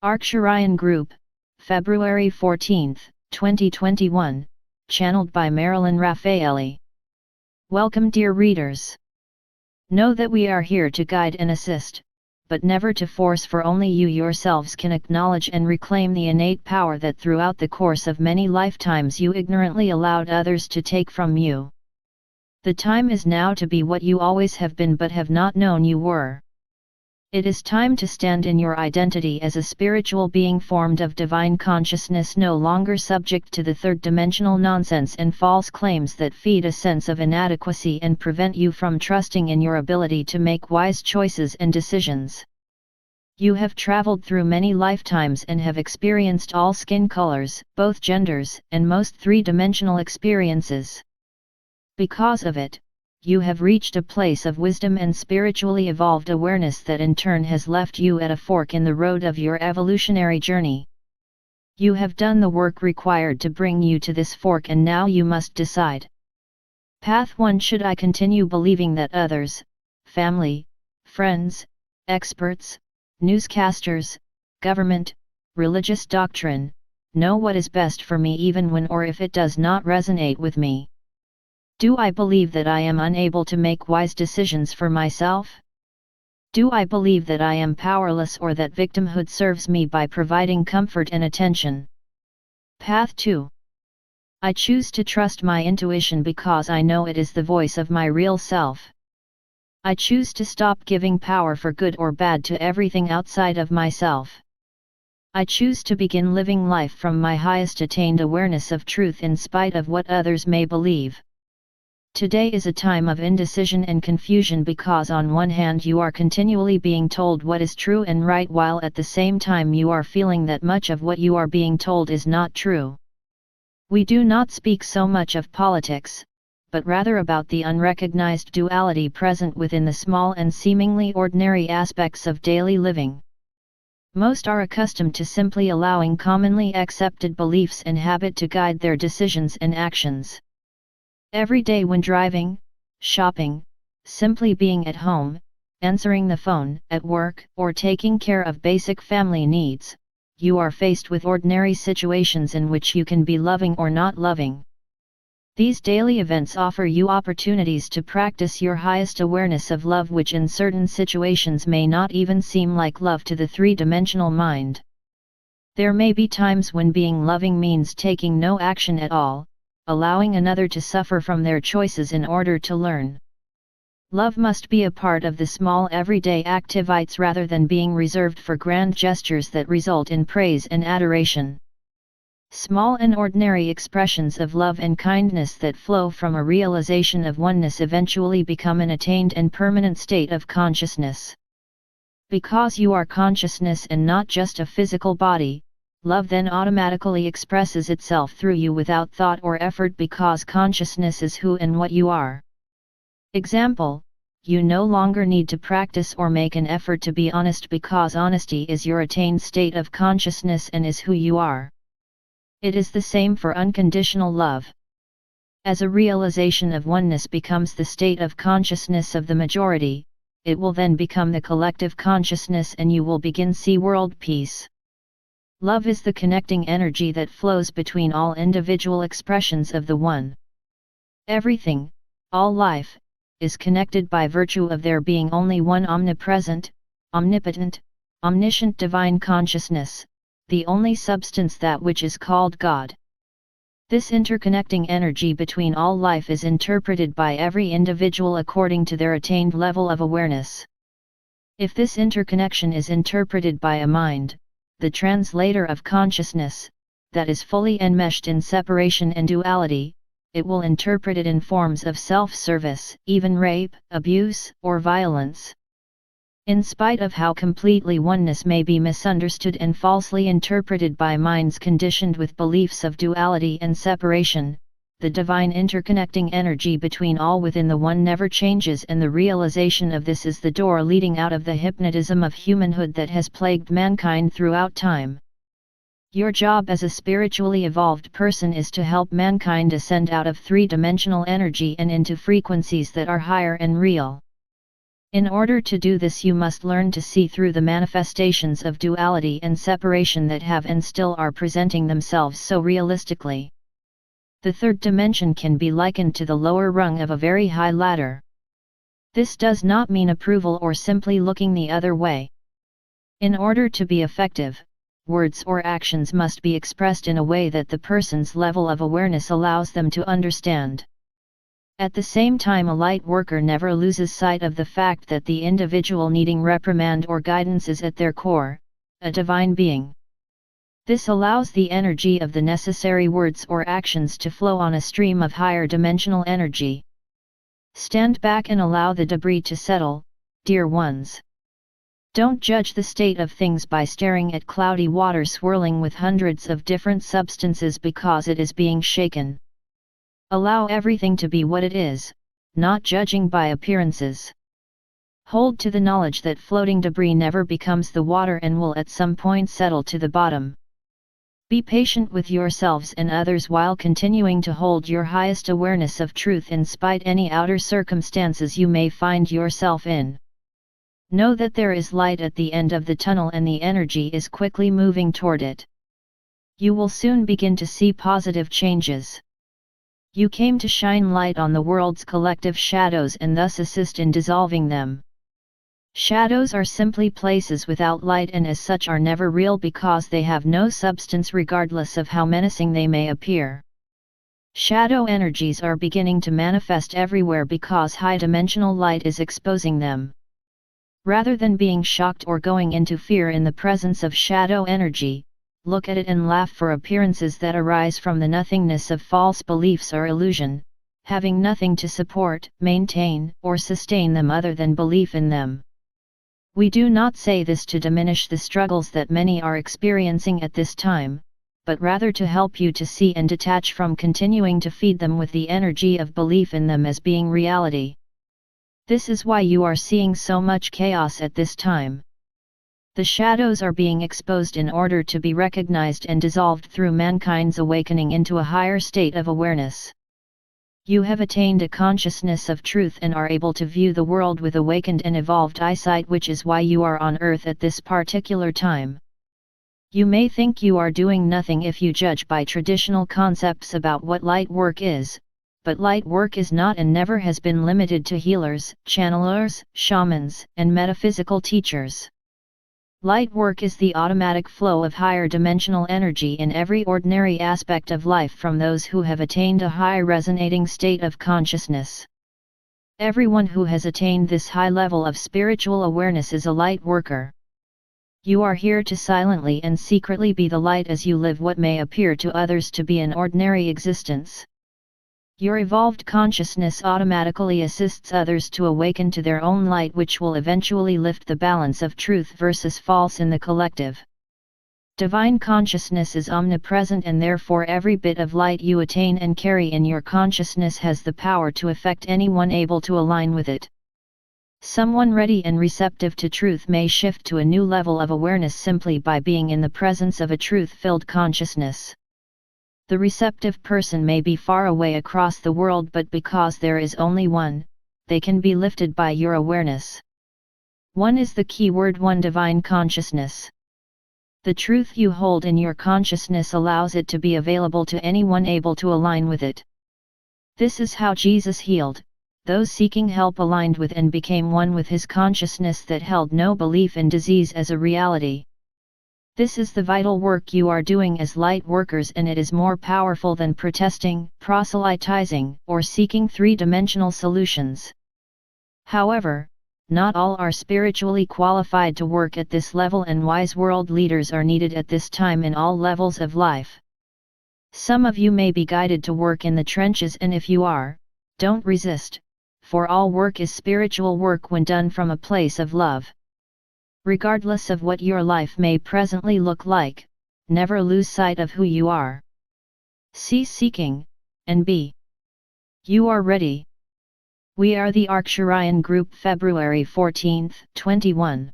Arcturian Group, February 14, 2021, channeled by Meriline Raffaele. Welcome, dear readers. Know that we are here to guide and assist, but never to force, for only you yourselves can acknowledge and reclaim the innate power that throughout the course of many lifetimes you ignorantly allowed others to take from you. The time is now to be what you always have been but have not known you were. It is time to stand in your identity as a spiritual being formed of divine consciousness, no longer subject to the third-dimensional nonsense and false claims that feed a sense of inadequacy and prevent you from trusting in your ability to make wise choices and decisions. You have traveled through many lifetimes and have experienced all skin colors, both genders, and most three-dimensional experiences. Because of it, you have reached a place of wisdom and spiritually evolved awareness that in turn has left you at a fork in the road of your evolutionary journey. You have done the work required to bring you to this fork, and now you must decide. Path 1: should I continue believing that others, family, friends, experts, newscasters, government, religious doctrine, know what is best for me even when or if it does not resonate with me? Do I believe that I am unable to make wise decisions for myself? Do I believe that I am powerless or that victimhood serves me by providing comfort and attention? Path 2. I choose to trust my intuition because I know it is the voice of my real self. I choose to stop giving power for good or bad to everything outside of myself. I choose to begin living life from my highest attained awareness of truth in spite of what others may believe. Today is a time of indecision and confusion because on one hand you are continually being told what is true and right, while at the same time you are feeling that much of what you are being told is not true. We do not speak so much of politics, but rather about the unrecognized duality present within the small and seemingly ordinary aspects of daily living. Most are accustomed to simply allowing commonly accepted beliefs and habit to guide their decisions and actions. Every day when driving, shopping, simply being at home, answering the phone, at work, or taking care of basic family needs, you are faced with ordinary situations in which you can be loving or not loving. These daily events offer you opportunities to practice your highest awareness of love, which in certain situations may not even seem like love to the three-dimensional mind. There may be times when being loving means taking no action at all, allowing another to suffer from their choices in order to learn. Love must be a part of the small everyday activities rather than being reserved for grand gestures that result in praise and adoration. Small and ordinary expressions of love and kindness that flow from a realization of oneness eventually become an attained and permanent state of consciousness. Because you are consciousness and not just a physical body, love then automatically expresses itself through you without thought or effort, because consciousness is who and what you are. Example: you no longer need to practice or make an effort to be honest because honesty is your attained state of consciousness and is who you are. It is the same for unconditional love. As a realization of oneness becomes the state of consciousness of the majority, it will then become the collective consciousness and you will begin see world peace. Love is the connecting energy that flows between all individual expressions of the One. Everything, all life, is connected by virtue of there being only one omnipresent, omnipotent, omniscient divine consciousness, the only substance, that which is called God. This interconnecting energy between all life is interpreted by every individual according to their attained level of awareness. If this interconnection is interpreted by a mind, the translator of consciousness, that is fully enmeshed in separation and duality, it will interpret it in forms of self-service, even rape, abuse, or violence. In spite of how completely oneness may be misunderstood and falsely interpreted by minds conditioned with beliefs of duality and separation, the divine interconnecting energy between all within the One never changes, and the realization of this is the door leading out of the hypnotism of humanhood that has plagued mankind throughout time. Your job as a spiritually evolved person is to help mankind ascend out of three-dimensional energy and into frequencies that are higher and real. In order to do this, you must learn to see through the manifestations of duality and separation that have and still are presenting themselves so realistically. The third dimension can be likened to the lower rung of a very high ladder. This does not mean approval or simply looking the other way. In order to be effective, words or actions must be expressed in a way that the person's level of awareness allows them to understand. At the same time, a light worker never loses sight of the fact that the individual needing reprimand or guidance is at their core, a divine being. This allows the energy of the necessary words or actions to flow on a stream of higher dimensional energy. Stand back and allow the debris to settle, dear ones. Don't judge the state of things by staring at cloudy water swirling with hundreds of different substances because it is being shaken. Allow everything to be what it is, not judging by appearances. Hold to the knowledge that floating debris never becomes the water and will at some point settle to the bottom. Be patient with yourselves and others while continuing to hold your highest awareness of truth in spite any outer circumstances you may find yourself in. Know that there is light at the end of the tunnel and the energy is quickly moving toward it. You will soon begin to see positive changes. You came to shine light on the world's collective shadows and thus assist in dissolving them. Shadows are simply places without light and as such are never real because they have no substance regardless of how menacing they may appear. Shadow energies are beginning to manifest everywhere because high-dimensional light is exposing them. Rather than being shocked or going into fear in the presence of shadow energy, look at it and laugh for appearances that arise from the nothingness of false beliefs or illusion, having nothing to support, maintain, or sustain them other than belief in them. We do not say this to diminish the struggles that many are experiencing at this time, but rather to help you to see and detach from continuing to feed them with the energy of belief in them as being reality. This is why you are seeing so much chaos at this time. The shadows are being exposed in order to be recognized and dissolved through mankind's awakening into a higher state of awareness. You have attained a consciousness of truth and are able to view the world with awakened and evolved eyesight, which is why you are on earth at this particular time. You may think you are doing nothing if you judge by traditional concepts about what light work is, but light work is not and never has been limited to healers, channelers, shamans, and metaphysical teachers. Light work is the automatic flow of higher dimensional energy in every ordinary aspect of life from those who have attained a high resonating state of consciousness. Everyone who has attained this high level of spiritual awareness is a light worker. You are here to silently and secretly be the light as you live what may appear to others to be an ordinary existence. Your evolved consciousness automatically assists others to awaken to their own light, which will eventually lift the balance of truth versus false in the collective. Divine consciousness is omnipresent and therefore every bit of light you attain and carry in your consciousness has the power to affect anyone able to align with it. Someone ready and receptive to truth may shift to a new level of awareness simply by being in the presence of a truth-filled consciousness. The receptive person may be far away across the world, but because there is only one, they can be lifted by your awareness. One is the key word, one divine consciousness. The truth you hold in your consciousness allows it to be available to anyone able to align with it. This is how Jesus healed those seeking help aligned with and became one with his consciousness that held no belief in disease as a reality. This is the vital work you are doing as light workers, and it is more powerful than protesting, proselytizing, or seeking three-dimensional solutions. However, not all are spiritually qualified to work at this level, and wise world leaders are needed at this time in all levels of life. Some of you may be guided to work in the trenches, and if you are, don't resist, for all work is spiritual work when done from a place of love. Regardless of what your life may presently look like, never lose sight of who you are. Cease seeking, and be. You are ready. We are the Arcturian Group, February 14, 21.